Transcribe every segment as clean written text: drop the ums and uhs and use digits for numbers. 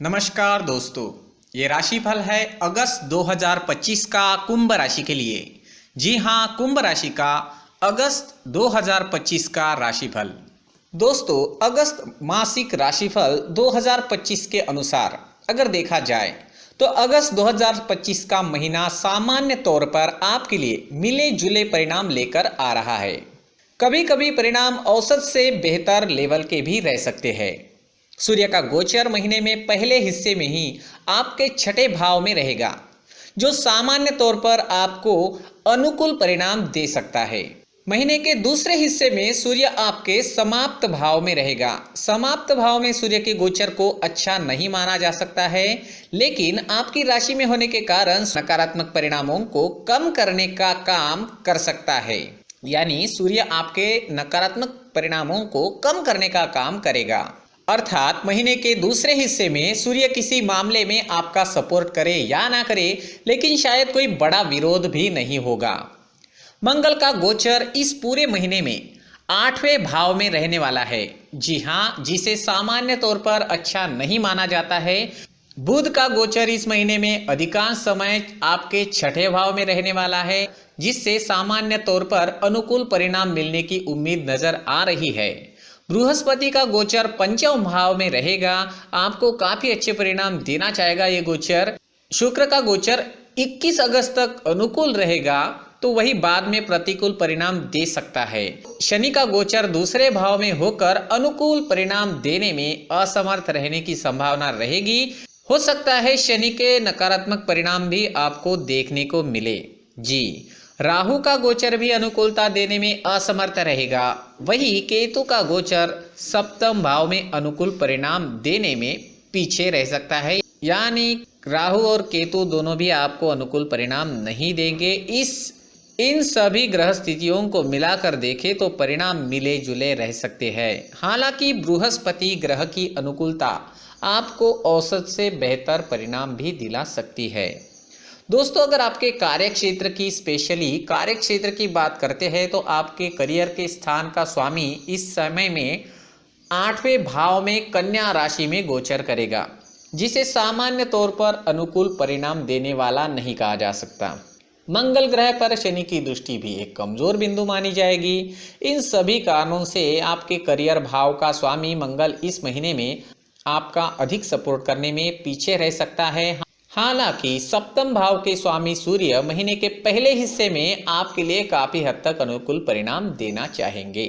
नमस्कार दोस्तों, ये राशिफल है अगस्त 2025 का कुंभ राशि के लिए। जी हाँ, कुंभ राशि का अगस्त 2025 का राशिफल। दोस्तों, अगस्त मासिक राशिफल 2025 के अनुसार अगर देखा जाए तो अगस्त 2025 का महीना सामान्य तौर पर आपके लिए मिले जुले परिणाम लेकर आ रहा है। कभी कभी परिणाम औसत से बेहतर लेवल के भी रह सकते हैं। सूर्य का गोचर महीने में पहले हिस्से में ही आपके छठे भाव में रहेगा, जो सामान्य तौर पर आपको अनुकूल परिणाम दे सकता है। महीने के दूसरे हिस्से में सूर्य आपके समाप्त भाव में रहेगा। समाप्त भाव में सूर्य के गोचर को अच्छा नहीं माना जा सकता है, लेकिन आपकी राशि में होने के कारण नकारात्मक परिणामों को कम करने का काम कर सकता है। यानी सूर्य आपके नकारात्मक परिणामों को कम करने का काम करेगा। अर्थात महीने के दूसरे हिस्से में सूर्य किसी मामले में आपका सपोर्ट करे या ना करे, लेकिन शायद कोई बड़ा विरोध भी नहीं होगा। मंगल का गोचर इस पूरे महीने में 8वें भाव में रहने वाला है। जी हाँ, जिसे सामान्य तौर पर अच्छा नहीं माना जाता है। बुध का गोचर इस महीने में अधिकांश समय आपके छठे भाव में रहने वाला है, जिससे सामान्य तौर पर अनुकूल परिणाम मिलने की उम्मीद नजर आ रही है। बृहस्पति का गोचर पंचम भाव में रहेगा, आपको काफी अच्छे परिणाम देना चाहेगा ये गोचर। शुक्र का गोचर 21 अगस्त तक अनुकूल रहेगा, तो वही बाद में प्रतिकूल परिणाम दे सकता है। शनि का गोचर दूसरे भाव में होकर अनुकूल परिणाम देने में असमर्थ रहने की संभावना रहेगी। हो सकता है शनि के नकारात्मक परिणाम भी आपको देखने को मिले। जी, राहु का गोचर भी अनुकूलता देने में असमर्थ रहेगा। वही केतु का गोचर सप्तम भाव में अनुकूल परिणाम देने में पीछे रह सकता है। यानी राहु और केतु दोनों भी आपको अनुकूल परिणाम नहीं देंगे। इन सभी ग्रह स्थितियों को मिलाकर देखें तो परिणाम मिले जुले रह सकते हैं। हालांकि बृहस्पति ग्रह की अनुकूलता आपको औसत से बेहतर परिणाम भी दिला सकती है। दोस्तों, अगर आपके कार्य क्षेत्र की स्पेशली कार्य क्षेत्र की बात करते हैं तो आपके करियर के स्थान का स्वामी इस समय में 8वें भाव में कन्या राशि में गोचर करेगा, जिसे सामान्य तौर पर अनुकूल परिणाम देने वाला नहीं कहा जा सकता। मंगल ग्रह पर शनि की दृष्टि भी एक कमजोर बिंदु मानी जाएगी। इन सभी कारणों से आपके करियर भाव का स्वामी मंगल इस महीने में आपका अधिक सपोर्ट करने में पीछे रह सकता है। हालांकि सप्तम भाव के स्वामी सूर्य महीने के पहले हिस्से में आपके लिए काफी हद तक अनुकूल परिणाम देना चाहेंगे।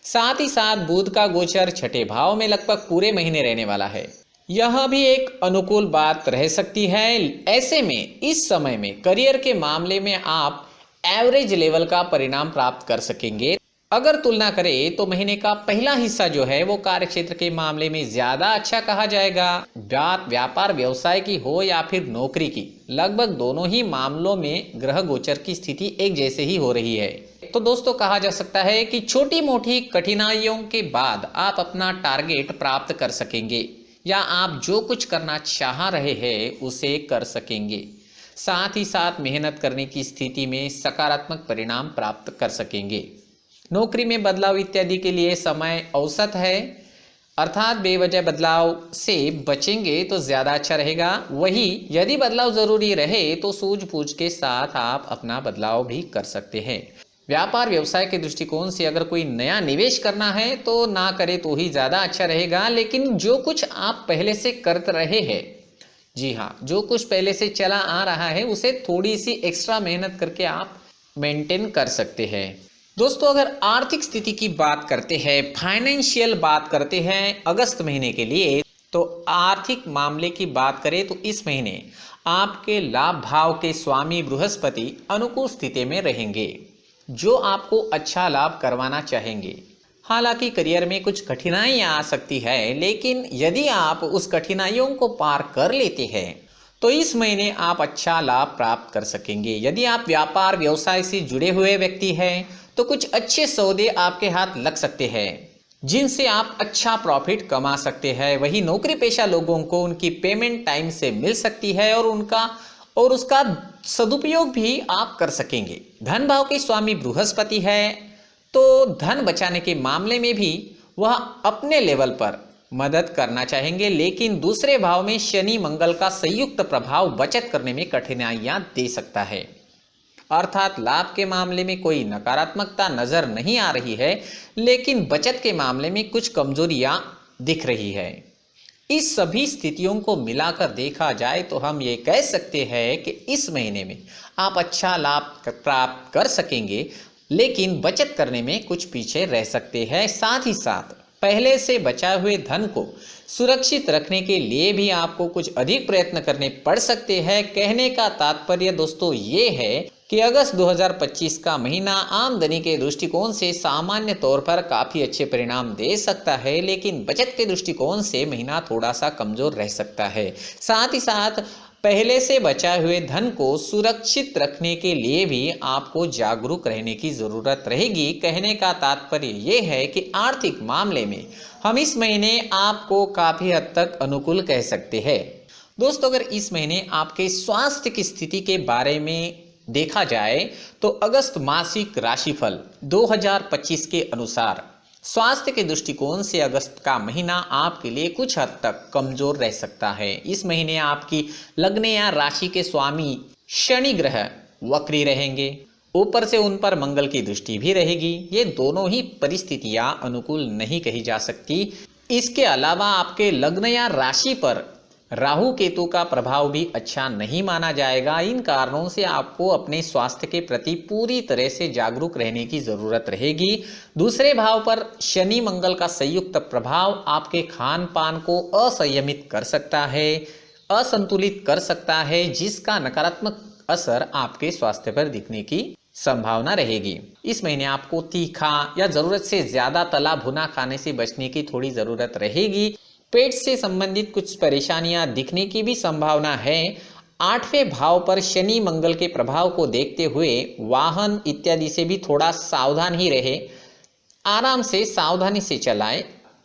साथ ही साथ बुध का गोचर छठे भाव में लगभग पूरे महीने रहने वाला है। यह भी एक अनुकूल बात रह सकती है। ऐसे में इस समय में करियर के मामले में आप एवरेज लेवल का परिणाम प्राप्त कर सकेंगे। अगर तुलना करें तो महीने का पहला हिस्सा जो है वो कार्य क्षेत्र के मामले में ज्यादा अच्छा कहा जाएगा। बात व्यापार व्यवसाय की हो या फिर नौकरी की, लगभग दोनों ही मामलों में ग्रह गोचर की स्थिति एक जैसे ही हो रही है। तो दोस्तों, कहा जा सकता है कि छोटी मोटी कठिनाइयों के बाद आप अपना टारगेट प्राप्त कर सकेंगे, या आप जो कुछ करना चाह रहे हैं उसे कर सकेंगे। साथ ही साथ मेहनत करने की स्थिति में सकारात्मक परिणाम प्राप्त कर सकेंगे। नौकरी में बदलाव इत्यादि के लिए समय औसत है, अर्थात बेवजह बदलाव से बचेंगे तो ज़्यादा अच्छा रहेगा। वही यदि बदलाव ज़रूरी रहे तो सूझबूझ के साथ आप अपना बदलाव भी कर सकते हैं। व्यापार व्यवसाय के दृष्टिकोण से अगर कोई नया निवेश करना है तो ना करे तो ही ज़्यादा अच्छा रहेगा। लेकिन जो कुछ आप पहले से कर रहे हैं, जी हाँ, जो कुछ पहले से चला आ रहा है उसे थोड़ी सी एक्स्ट्रा मेहनत करके आप मेंटेन कर सकते हैं। दोस्तों, अगर आर्थिक स्थिति की बात करते हैं, फाइनेंशियल बात करते हैं अगस्त महीने के लिए, तो आर्थिक मामले की बात करें तो इस महीने आपके लाभ भाव के स्वामी बृहस्पति अनुकूल स्थिति में रहेंगे, जो आपको अच्छा लाभ करवाना चाहेंगे। हालांकि करियर में कुछ कठिनाइयां आ सकती है, लेकिन यदि आप उस कठिनाइयों को पार कर लेते हैं तो इस महीने आप अच्छा लाभ प्राप्त कर सकेंगे। यदि आप व्यापार व्यवसाय से जुड़े हुए व्यक्ति हैं तो कुछ अच्छे सौदे आपके हाथ लग सकते हैं, जिनसे आप अच्छा प्रॉफिट कमा सकते हैं। वही नौकरी पेशा लोगों को उनकी पेमेंट टाइम से मिल सकती है और उसका सदुपयोग भी आप कर सकेंगे। धन भाव के स्वामी बृहस्पति है, तो धन बचाने के मामले में भी वह अपने लेवल पर मदद करना चाहेंगे, लेकिन दूसरे भाव में शनि मंगल का संयुक्त प्रभाव बचत करने में कठिनाइयां दे सकता है। अर्थात लाभ के मामले में कोई नकारात्मकता नजर नहीं आ रही है, लेकिन बचत के मामले में कुछ कमजोरियां दिख रही है। इस सभी स्थितियों को मिलाकर देखा जाए तो हम ये कह सकते हैं कि इस महीने में आप अच्छा लाभ प्राप्त कर सकेंगे, लेकिन बचत करने में कुछ पीछे रह सकते हैं। साथ ही साथ पहले से बचाए हुए धन को सुरक्षित रखने के लिए भी आपको कुछ अधिक प्रयत्न करने पड़ सकते हैं। कहने का तात्पर्य दोस्तों ये है कि अगस्त 2025 का महीना आमदनी के दृष्टिकोण से सामान्य तौर पर काफी अच्छे परिणाम दे सकता है, लेकिन बचत के दृष्टिकोण से महीना थोड़ा सा कमजोर रह सकता है। साथ ही साथ पहले से बचाए हुए धन को सुरक्षित रखने के लिए भी आपको जागरूक रहने की जरूरत रहेगी। कहने का तात्पर्य ये है कि आर्थिक मामले में हम इस महीने आपको काफी हद तक अनुकूल कह सकते हैं। दोस्तों, अगर इस महीने आपके स्वास्थ्य की स्थिति के बारे में देखा जाए तो अगस्त मासिक राशिफल 2025 के अनुसार स्वास्थ्य के दृष्टिकोण से अगस्त का महीना आपके लिए कुछ हद तक कमजोर रह सकता है। इस महीने आपकी लग्न या राशि के स्वामी शनि ग्रह वक्री रहेंगे, ऊपर से उन पर मंगल की दृष्टि भी रहेगी। ये दोनों ही परिस्थितियां अनुकूल नहीं कही जा सकती। इसके अलावा आपके लग्न या राशि पर राहु केतु का प्रभाव भी अच्छा नहीं माना जाएगा। इन कारणों से आपको अपने स्वास्थ्य के प्रति पूरी तरह से जागरूक रहने की जरूरत रहेगी। दूसरे भाव पर शनि मंगल का संयुक्त प्रभाव आपके खान पान को असंयमित कर सकता है, असंतुलित कर सकता है, जिसका नकारात्मक असर आपके स्वास्थ्य पर दिखने की संभावना रहेगी। इस महीने आपको तीखा या जरूरत से ज्यादा तला भुना खाने से बचने की थोड़ी जरूरत रहेगी। पेट से संबंधित कुछ परेशानियां दिखने की भी संभावना है। 8वें भाव पर शनि मंगल के प्रभाव को देखते हुए वाहन इत्यादि से भी थोड़ा सावधान ही रहे, आराम से सावधानी से चलाएं।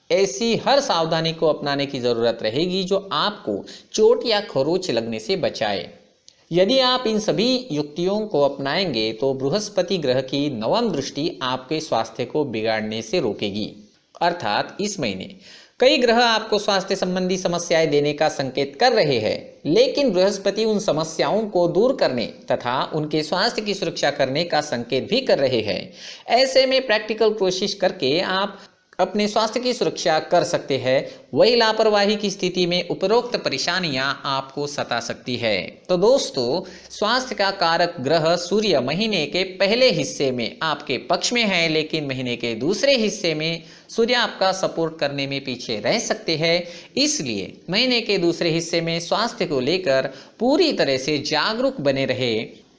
ऐसी हर सावधानी को अपनाने की जरूरत रहेगी जो आपको चोट या खरोच लगने से बचाए। यदि आप इन सभी युक्तियों को अपनाएंगे तो बृहस्पति ग्रह की नवम दृष्टि आपके स्वास्थ्य को बिगाड़ने से रोकेगी। अर्थात इस महीने कई ग्रह आपको स्वास्थ्य संबंधी समस्याएं देने का संकेत कर रहे हैं, लेकिन बृहस्पति उन समस्याओं को दूर करने तथा उनके स्वास्थ्य की सुरक्षा करने का संकेत भी कर रहे हैं। ऐसे में प्रैक्टिकल कोशिश करके आप अपने स्वास्थ्य की सुरक्षा कर सकते हैं। वही लापरवाही की स्थिति में उपरोक्त परेशानियां आपको सता सकती है। तो दोस्तों, स्वास्थ्य का कारक ग्रह सूर्य महीने के पहले हिस्से में आपके पक्ष में है, लेकिन महीने के दूसरे हिस्से में सूर्य आपका सपोर्ट करने में पीछे रह सकते हैं। इसलिए महीने के दूसरे हिस्से में स्वास्थ्य को लेकर पूरी तरह से जागरूक बने रहे,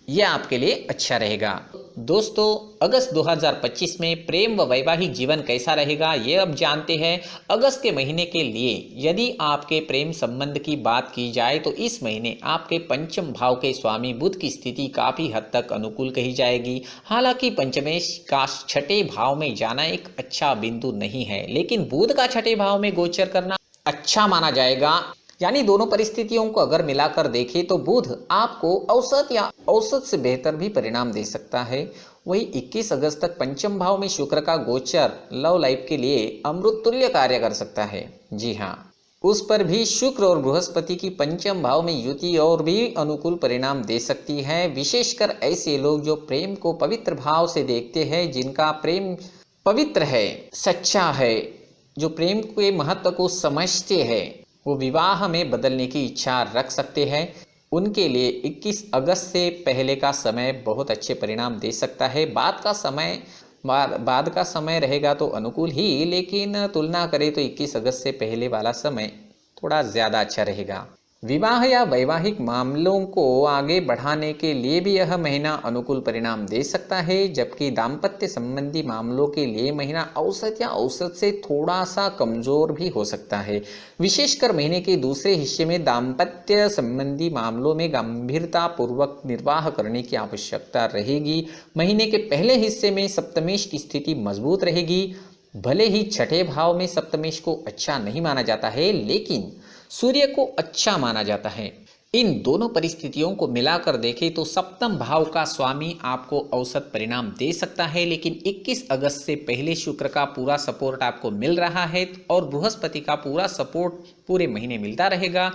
यह आपके लिए अच्छा रहेगा। दोस्तों, अगस्त 2025 में प्रेम व वैवाहिक जीवन कैसा रहेगा ये अब जानते हैं। अगस्त के महीने के लिए यदि आपके प्रेम संबंध की बात की जाए तो इस महीने आपके पंचम भाव के स्वामी बुध की स्थिति काफी हद तक अनुकूल कही जाएगी। हालांकि पंचमेश का छठे भाव में जाना एक अच्छा बिंदु नहीं है, लेकिन बुध का छठे भाव में गोचर करना अच्छा माना जाएगा। यानी दोनों परिस्थितियों को अगर मिलाकर देखें तो बुध आपको औसत या औसत से बेहतर भी परिणाम दे सकता है। वही 21 अगस्त तक पंचम भाव में शुक्र का गोचर लव लाइफ के लिए अमृत तुल्य कार्य कर सकता है। जी हाँ, उस पर भी शुक्र और बृहस्पति की पंचम भाव में युति और भी अनुकूल परिणाम दे सकती है। विशेषकर ऐसे लोग जो प्रेम को पवित्र भाव से देखते हैं, जिनका प्रेम पवित्र है, सच्चा है, जो प्रेम के महत्व को समझते हैं, वो विवाह में बदलने की इच्छा रख सकते हैं। उनके लिए 21 अगस्त से पहले का समय बहुत अच्छे परिणाम दे सकता है। बाद का समय रहेगा तो अनुकूल ही, लेकिन तुलना करें तो 21 अगस्त से पहले वाला समय थोड़ा ज़्यादा अच्छा रहेगा। विवाह या वैवाहिक मामलों को आगे बढ़ाने के लिए भी यह महीना अनुकूल परिणाम दे सकता है, जबकि दाम्पत्य संबंधी मामलों के लिए महीना औसत या औसत से थोड़ा सा कमजोर भी हो सकता है। विशेषकर महीने के दूसरे हिस्से में दाम्पत्य संबंधी मामलों में गंभीरता पूर्वक निर्वाह करने की आवश्यकता रहेगी। महीने के पहले हिस्से में सप्तमेश की स्थिति मजबूत रहेगी। भले ही छठे भाव में सप्तमेश को अच्छा नहीं माना जाता है, लेकिन सूर्य को अच्छा माना जाता है। इन दोनों परिस्थितियों को मिलाकर देखें तो सप्तम भाव का स्वामी आपको औसत परिणाम दे सकता है, लेकिन 21 अगस्त से पहले शुक्र का पूरा सपोर्ट आपको मिल रहा है और बृहस्पति का पूरा सपोर्ट पूरे महीने मिलता रहेगा।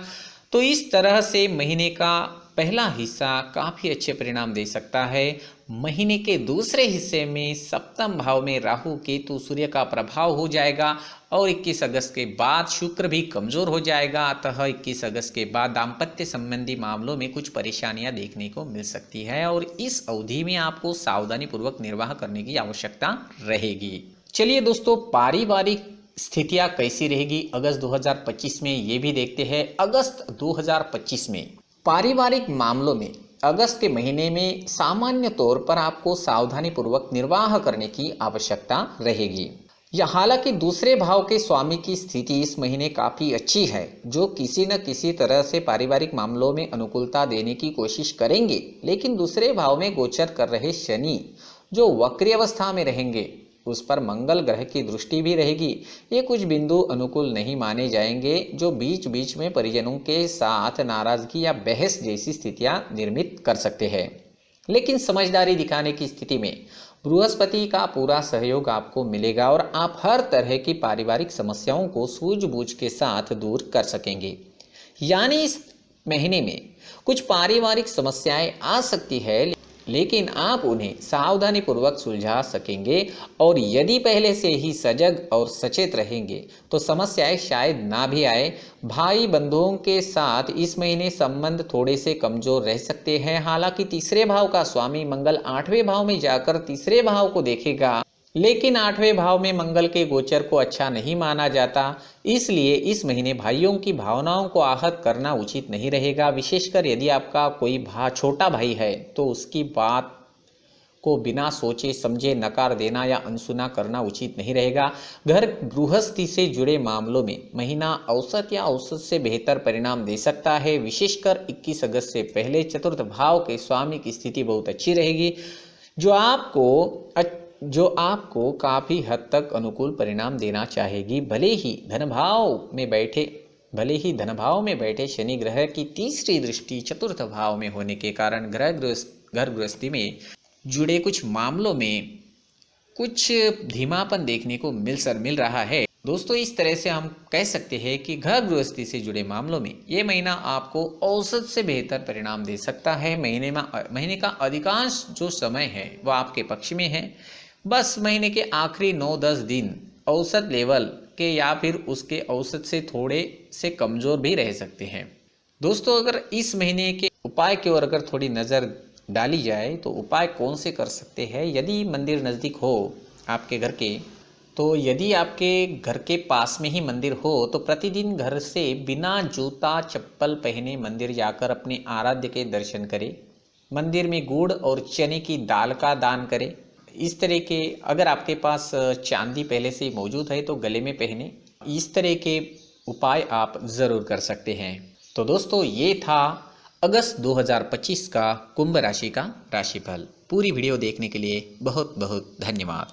तो इस तरह से महीने का पहला हिस्सा काफ़ी अच्छे परिणाम दे सकता है। महीने के दूसरे हिस्से में सप्तम भाव में राहु केतु सूर्य का प्रभाव हो जाएगा और 21 अगस्त के बाद शुक्र भी कमज़ोर हो जाएगा। अतः 21 अगस्त के बाद दाम्पत्य संबंधी मामलों में कुछ परेशानियां देखने को मिल सकती है और इस अवधि में आपको सावधानी पूर्वक निर्वाह करने की आवश्यकता रहेगी। चलिए दोस्तों, पारिवारिक स्थितियां कैसी रहेगी अगस्त 2025 में, ये भी देखते हैं। अगस्त 2025 में पारिवारिक मामलों में अगस्त के महीने में सामान्य तौर पर आपको सावधानी पूर्वक निर्वाह करने की आवश्यकता रहेगी। या हालांकि दूसरे भाव के स्वामी की स्थिति इस महीने काफ़ी अच्छी है, जो किसी न किसी तरह से पारिवारिक मामलों में अनुकूलता देने की कोशिश करेंगे, लेकिन दूसरे भाव में गोचर कर रहे शनि जो वक्री अवस्था में रहेंगे, उस पर मंगल ग्रह की दृष्टि भी रहेगी। ये कुछ बिंदु अनुकूल नहीं माने जाएंगे, जो बीच बीच में परिजनों के साथ नाराजगी या बहस जैसी स्थितियां निर्मित कर सकते हैं। लेकिन समझदारी दिखाने की स्थिति में बृहस्पति का पूरा सहयोग आपको मिलेगा और आप हर तरह की पारिवारिक समस्याओं को सूझबूझ के साथ दूर कर सकेंगे। यानी इस महीने में कुछ पारिवारिक समस्याएं आ सकती है, लेकिन आप उन्हें सावधानी पूर्वक सुलझा सकेंगे और यदि पहले से ही सजग और सचेत रहेंगे तो समस्याएं शायद ना भी आए। भाई बंधुओं के साथ इस महीने संबंध थोड़े से कमजोर रह सकते हैं। हालांकि तीसरे भाव का स्वामी मंगल 8वें भाव में जाकर तीसरे भाव को देखेगा, लेकिन 8वें भाव में मंगल के गोचर को अच्छा नहीं माना जाता, इसलिए इस महीने भाइयों की भावनाओं को आहत करना उचित नहीं रहेगा। विशेषकर यदि आपका कोई छोटा भाई है तो उसकी बात को बिना सोचे समझे नकार देना या अनसुना करना उचित नहीं रहेगा। घर गृहस्थी से जुड़े मामलों में महीना औसत या औसत से बेहतर परिणाम दे सकता है। विशेषकर 21 अगस्त से पहले चतुर्थ भाव के स्वामी की स्थिति बहुत अच्छी रहेगी, जो आपको काफ़ी हद तक अनुकूल परिणाम देना चाहेगी। भले ही धन भाव में बैठे शनि ग्रह की तीसरी दृष्टि चतुर्थ भाव में होने के कारण घर गृहस्थी में जुड़े कुछ मामलों में कुछ धीमापन देखने को मिल रहा है। दोस्तों, इस तरह से हम कह सकते हैं कि घर गृहस्थी से जुड़े मामलों में ये महीना आपको औसत से बेहतर परिणाम दे सकता है। महीने का अधिकांश जो समय है वह आपके पक्ष में है। बस महीने के आखिरी 9-10 दिन औसत लेवल के या फिर उसके औसत से थोड़े से कमज़ोर भी रह सकते हैं। दोस्तों, अगर इस महीने के उपाय की ओर अगर थोड़ी नज़र डाली जाए तो उपाय कौन से कर सकते हैं। यदि मंदिर नज़दीक हो आपके घर के, तो यदि आपके घर के पास में ही मंदिर हो तो प्रतिदिन घर से बिना जूता चप्पल पहने मंदिर जाकर अपने आराध्य के दर्शन करें। मंदिर में गुड़ और चने की दाल का दान करें। इस तरह के अगर आपके पास चांदी पहले से मौजूद है तो गले में पहने। इस तरह के उपाय आप ज़रूर कर सकते हैं। तो दोस्तों, ये था अगस्त 2025 का कुंभ राशि का राशिफल। पूरी वीडियो देखने के लिए बहुत बहुत धन्यवाद।